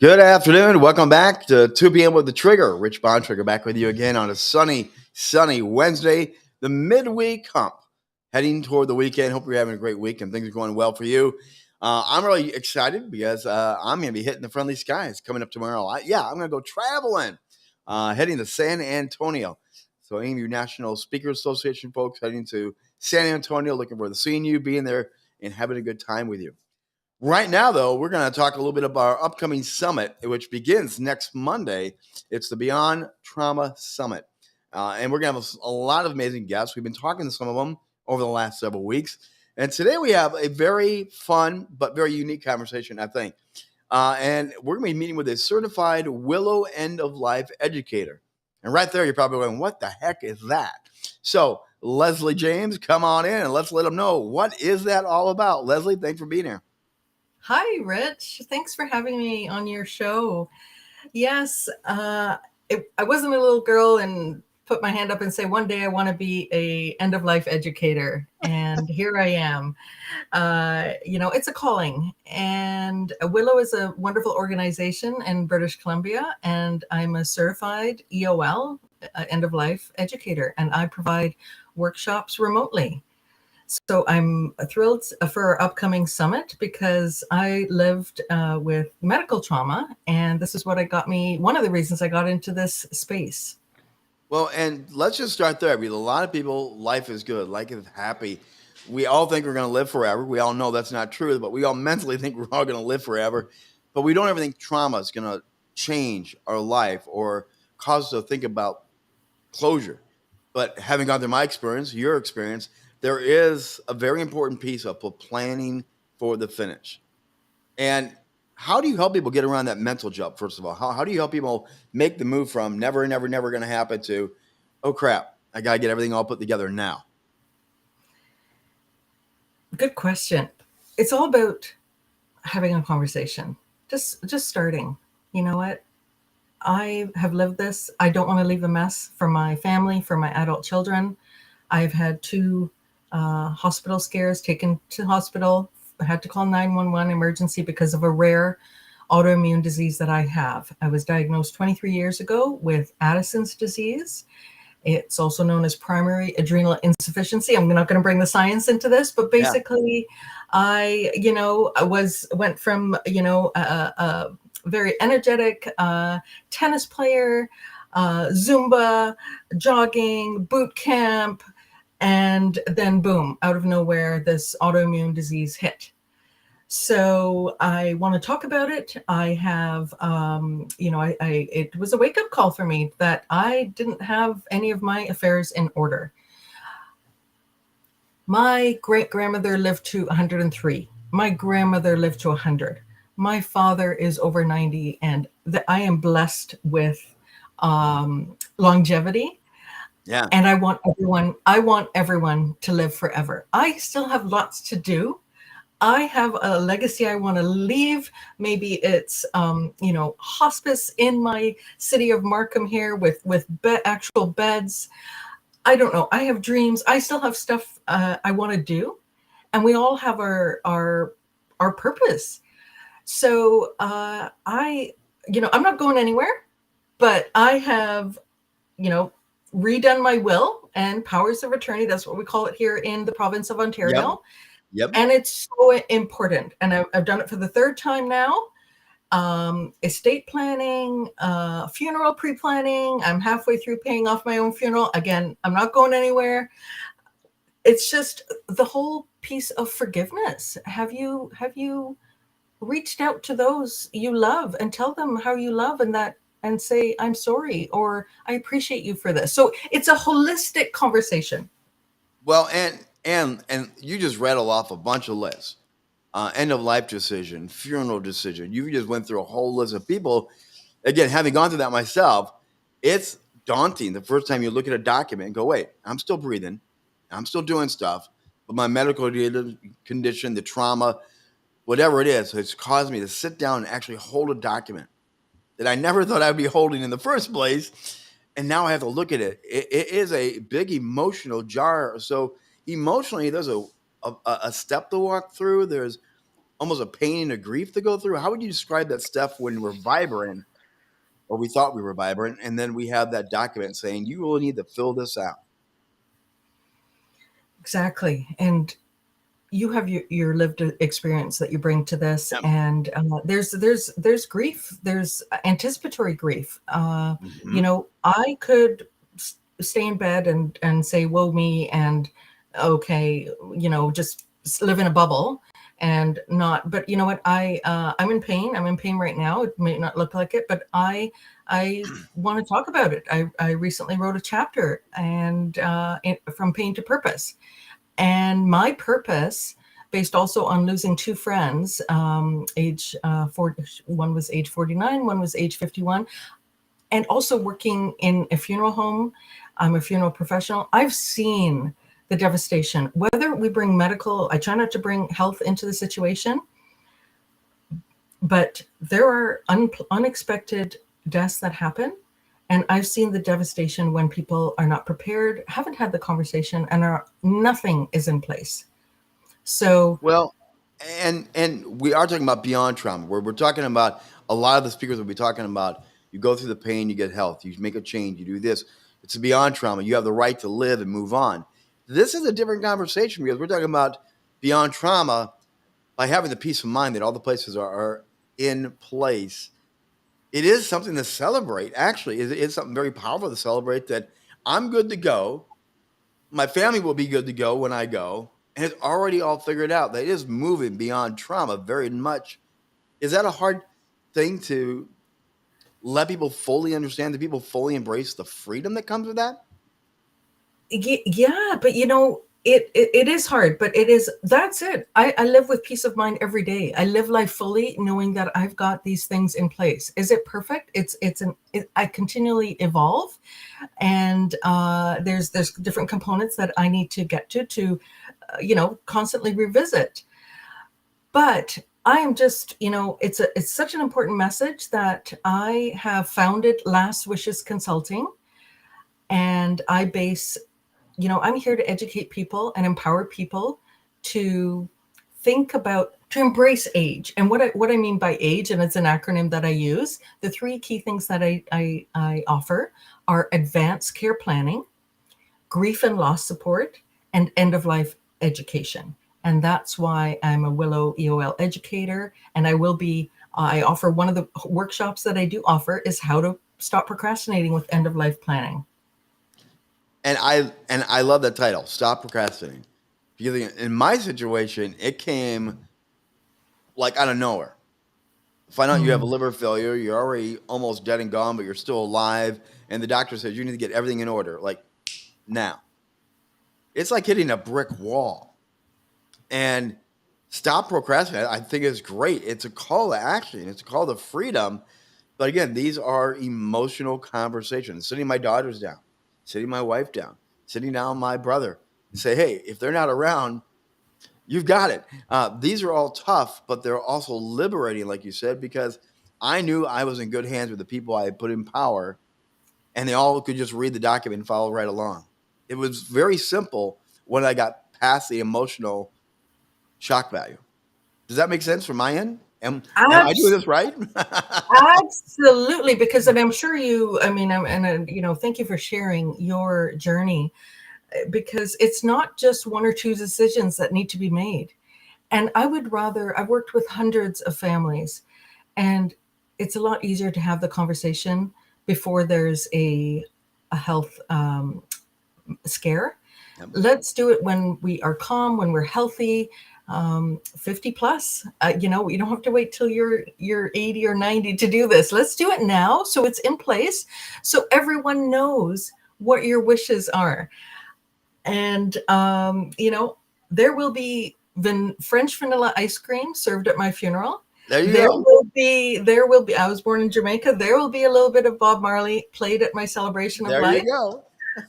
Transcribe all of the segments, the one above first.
Good afternoon. Welcome back to 2 p.m. with the Trigger. Rich Bontrager back with you again on a sunny Wednesday, the midweek hump, heading toward the weekend. Hope you're having a great week and things are going well for you. I'm really excited because I'm going to be hitting the friendly skies coming up tomorrow. I'm going to go traveling, heading to San Antonio. So any of you National Speakers Association folks heading to San Antonio, looking forward to seeing you, being there, and having a good time with you. Right now, though, we're going to talk a little bit about our upcoming summit, which begins next Monday. It's the Beyond Trauma Summit. And we're going to have a lot of amazing guests. We've been talking to some of them over the last several weeks. And today we have a very fun but very unique conversation, I think. And we're going to be meeting with a certified Willow end-of-life educator. And right there, you're probably going, what the heck is that? So, Lesley James, come on in and let's let them know, what is that all about? Lesley, thanks for being here. Hi, Rich. Thanks for having me on your show. Yes, I wasn't a little girl and put my hand up and say, one day I want to be a end-of-life educator. And here I am. It's a calling. And Willow is a wonderful organization in British Columbia. And I'm a certified EOL, end-of-life educator. And I provide workshops remotely. So I'm thrilled for our upcoming summit because I lived with medical trauma, and this is what one of the reasons I got into this space. Well, and let's just start there. Because a lot of people, life is good, life is happy. We all think we're going to live forever. We all know that's not true, but we all mentally think we're all going to live forever. But we don't ever think trauma is going to change our life or cause us to think about closure. But having gone through my experience, your experience, there is a very important piece of planning for the finish. And how do you help people get around that mental jump, first of all? How do you help people make the move from never going to happen to, oh, crap, I got to get everything all put together now? Good question. It's all about having a conversation, just starting. You know what? I have lived this. I don't want to leave a mess for my family, for my adult children. I've had 2 hospital scares, taken to hospital. I had to call 911 emergency because of a rare autoimmune disease that I have. I was diagnosed 23 years ago with Addison's disease. It's also known as primary adrenal insufficiency. I'm not going to bring the science into this, but basically, I went from, a very energetic tennis player, Zumba, jogging, boot camp, and then boom, out of nowhere, this autoimmune disease hit. So I want to talk about it. I have, it was a wake-up call for me that I didn't have any of my affairs in order. My great-grandmother lived to 103. My grandmother lived to 100. My father is over 90, and I am blessed with longevity. Yeah. And I want everyone to live forever. I still have lots to do. I have a legacy I want to leave. Maybe it's, hospice in my city of Markham here with actual beds. I don't know. I have dreams. I still have stuff I want to do. And we all have our purpose. So I'm not going anywhere, but I have, redone my will and powers of attorney. That's what we call it here in the province of Ontario. Yep. And it's so important. And I've done it for the 3rd time now. Estate planning, funeral pre-planning. I'm halfway through paying off my own funeral. Again, I'm not going anywhere. It's just the whole piece of forgiveness. Have you reached out to those you love and tell them how you love and say, I'm sorry, or I appreciate you for this. So it's a holistic conversation. Well, and you just rattled off a bunch of lists. End of life decision, funeral decision. You just went through a whole list of people. Again, having gone through that myself, it's daunting the first time you look at a document and go, wait, I'm still breathing. I'm still doing stuff. But my medical condition, the trauma, whatever it is, it's caused me to sit down and actually hold a document that I never thought I'd be holding in the first place. And now I have to look at it. It is a big emotional jar. So emotionally, there's a step to walk through. There's almost a pain and a grief to go through? How would you describe that stuff when we're vibrant, or we thought we were vibrant, and then we have that document saying you really need to fill this out? Exactly. And you have your lived experience that you bring to this, Yep. and there's grief, there's anticipatory grief. Mm-hmm. I could stay in bed and say woe me, and okay, just live in a bubble and not. But you know what, I'm in pain. I'm in pain right now. It may not look like it, but I want to talk about it. I recently wrote a chapter, and from pain to purpose. And my purpose, based also on losing two friends, age 40, one was age 49, one was age 51, and also working in a funeral home. I'm a funeral professional. I've seen the devastation. Whether we bring medical, I try not to bring health into the situation, but there are unexpected deaths that happen. And I've seen the devastation when people are not prepared, haven't had the conversation, and nothing is in place. So, Well, and we are talking about beyond trauma. We're talking about a lot of the speakers will be talking about you go through the pain, you get health, you make a change, you do this. It's beyond trauma. You have the right to live and move on. This is a different conversation because we're talking about beyond trauma by having the peace of mind that all the places are in place. It is something to celebrate. Actually, it's something very powerful to celebrate that I'm good to go. My family will be good to go when I go, and it's already all figured out. That it is moving beyond trauma very much. Is that a hard thing to let people fully understand? Do people fully embrace the freedom that comes with that? yeah, but it is hard, but that's it. I live with peace of mind every day. I live life fully knowing that I've got these things in place. Is it perfect? I continually evolve, and there's different components that I need to get to constantly revisit. But I am just, it's such an important message that I have founded Last Wishes Consulting, and I base, I'm here to educate people and empower people to to embrace age. And what I mean by age, and it's an acronym that I use, the three key things that I offer are advanced care planning, grief and loss support, and end of life education. And that's why I'm a Willow EOL educator. And I offer, one of the workshops that I do offer is how to stop procrastinating with end of life planning. And I love that title, Stop Procrastinating. Because in my situation, it came like out of nowhere. Find out you have a liver failure, you're already almost dead and gone, but you're still alive, and the doctor says you need to get everything in order, like now. It's like hitting a brick wall. And Stop Procrastinating, I think is great. It's a call to action. It's a call to freedom. But again, these are emotional conversations. Sitting my daughters down, sitting my wife down, sitting down my brother, and say, hey, if they're not around, you've got it. These are all tough, but they're also liberating, like you said, because I knew I was in good hands with the people I had put in power, and they all could just read the document and follow right along. It was very simple when I got past the emotional shock value. Does that make sense from my end? Am I doing this right? Absolutely, because, and I'm sure thank you for sharing your journey, because it's not just one or two decisions that need to be made. And I've worked with hundreds of families, and it's a lot easier to have the conversation before there's a health scare. Yep. Let's do it when we are calm, when we're healthy, 50 plus. You don't have to wait till you're 80 or 90 to do this. Let's do it now, so it's in place, so everyone knows what your wishes are. And there will be French vanilla ice cream served at my funeral. There you There go. will be. I was born in Jamaica. There will be a little bit of Bob Marley played at my celebration of There life. you go.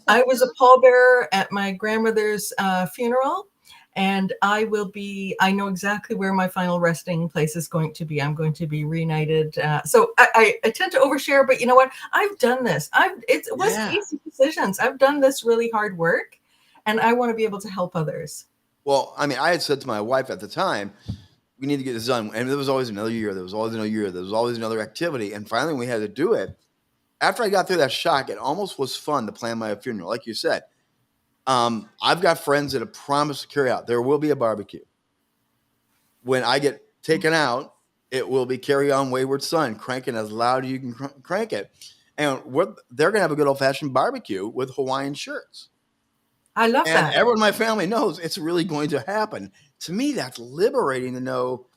I was a pallbearer at my grandmother's funeral, and I know exactly where my final resting place is going to be. I'm going to be reunited. So I tend to overshare, but you know what? I've done this. It wasn't easy decisions. I've done this really hard work, and I want to be able to help others. Well, I mean, I had said to my wife at the time, we need to get this done. And there was always another year. There was always another year. There was always another activity. And finally, we had to do it. After I got through that shock, it almost was fun to plan my funeral. Like you said, I've got friends that have promised to carry out. There will be a barbecue. When I get taken out, it will be Carry On Wayward Son, cranking as loud as you can crank it. And they're going to have a good old-fashioned barbecue with Hawaiian shirts. I love And that. everyone in my family knows it's really going to happen. To me, that's liberating to know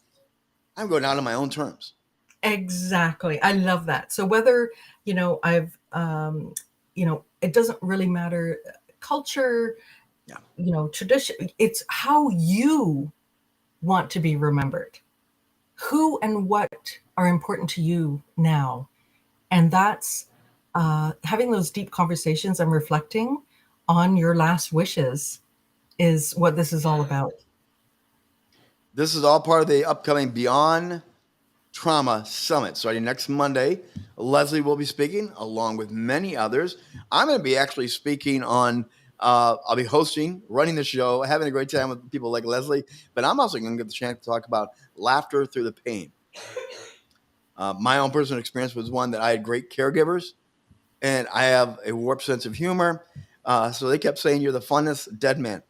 I'm going out on my own terms. Exactly. I love that. So whether, I've, it doesn't really matter culture, tradition. It's how you want to be remembered. Who and what are important to you now. And that's having those deep conversations and reflecting on your last wishes is what this is all about. This is all part of the upcoming Beyond Trauma Summit starting next Monday. Lesley will be speaking along with many others. I'm going to be actually speaking on, I'll be hosting, running the show, having a great time with people like Lesley, but I'm also going to get the chance to talk about laughter through the pain. My own personal experience was one that I had great caregivers, and I have a warped sense of humor. So they kept saying, "You're the funnest dead man."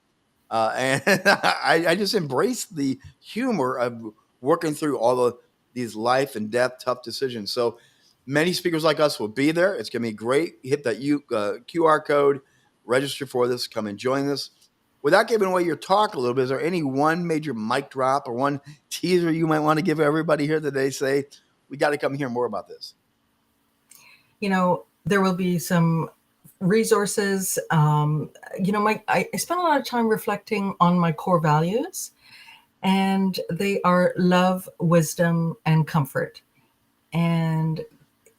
And I just embraced the humor of working through all of these life and death tough decisions. So many speakers like us will be there. It's going to be great. Hit that QR code, register for this, come and join us. Without giving away your talk a little bit, is there any one major mic drop or one teaser you might want to give everybody here today? Say, we got to come hear more about this. There will be some resources. I spend a lot of time reflecting on my core values, and they are love, wisdom, and comfort. And,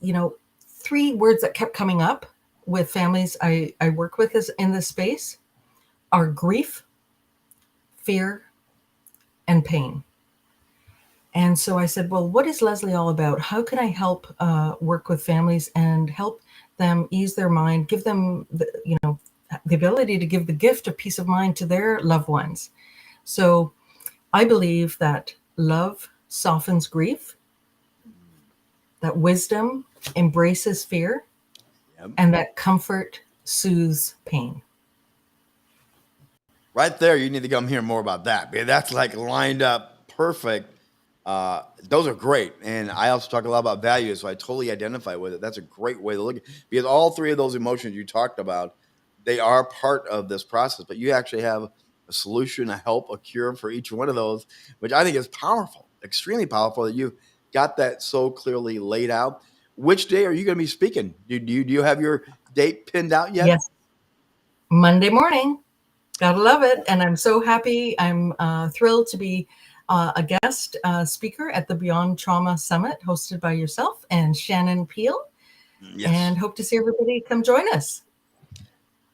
3 words that kept coming up with families I work with in this space are grief, fear, and pain. And so I said, well, what is Lesley all about? How can I help work with families and help them ease their mind, give them the ability to give the gift of peace of mind to their loved ones? So I believe that love softens grief, that wisdom embraces fear, and that comfort soothes pain. Right there, you need to come hear more about that. That's like lined up perfect. Those are great. And I also talk a lot about values, so I totally identify with it. That's a great way to look at it. Because all 3 of those emotions you talked about, they are part of this process, but you actually have a solution, a help, a cure for each one of those, which I think is powerful, extremely powerful that you've got that so clearly laid out. Which day are you going to be speaking? Do you have your date pinned out yet? Yes. Monday morning. Gotta love it. And I'm so happy. I'm thrilled to be a guest speaker at the Beyond Trauma Summit hosted by yourself and Shannon Peel. Yes. And hope to see everybody come join us.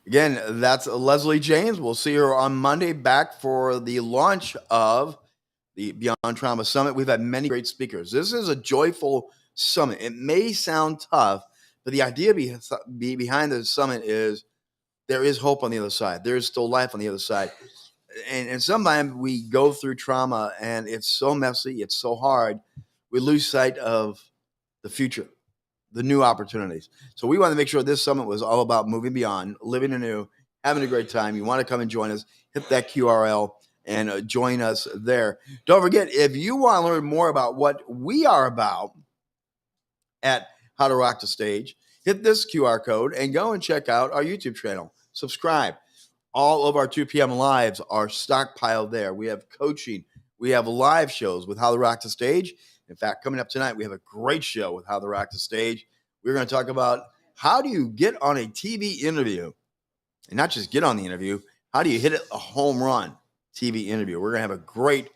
Again, that's Lesley James. We'll see her on Monday back for the launch of the Beyond Trauma Summit. We've had many great speakers. This is a joyful summit. It may sound tough, but the idea behind the summit is there is hope on the other side. There is still life on the other side. And sometimes we go through trauma and it's so messy, it's so hard, we lose sight of the future, the new opportunities. So we want to make sure this summit was all about moving beyond, living anew, having a great time. You want to come and join us, hit that QRL and join us there. Don't forget, if you want to learn more about what we are about at How to Rock the Stage, hit this QR code and go and check out our YouTube channel. Subscribe. All of our 2 p.m. lives are stockpiled there. We have coaching. We have live shows with How to Rock the Stage. In fact, coming up tonight, we have a great show with How to Rock the Stage. We're going to talk about how do you get on a TV interview, and not just get on the interview, how do you hit a home run TV interview? We're going to have a great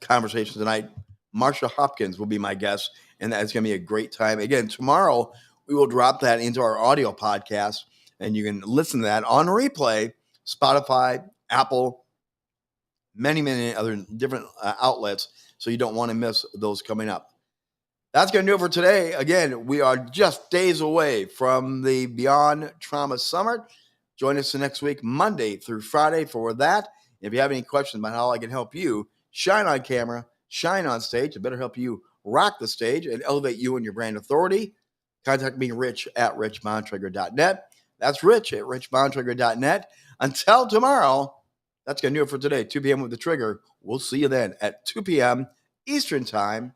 conversation tonight. Marsha Hopkins will be my guest, and that's going to be a great time. Again, tomorrow, we will drop that into our audio podcast, and you can listen to that on replay, Spotify, Apple, many, many other different outlets, so you don't want to miss those coming up. That's going to do it for today. Again, we are just days away from the Beyond Trauma Summit. Join us next week, Monday through Friday for that. If you have any questions about how I can help you shine on camera, shine on stage, to better help you rock the stage and elevate you and your brand authority, contact me, rich@richbontrager.net. That's rich@richbontrager.net. Until tomorrow, that's going to do it for today, 2 p.m. with the Trigger. We'll see you then at 2 p.m. Eastern Time.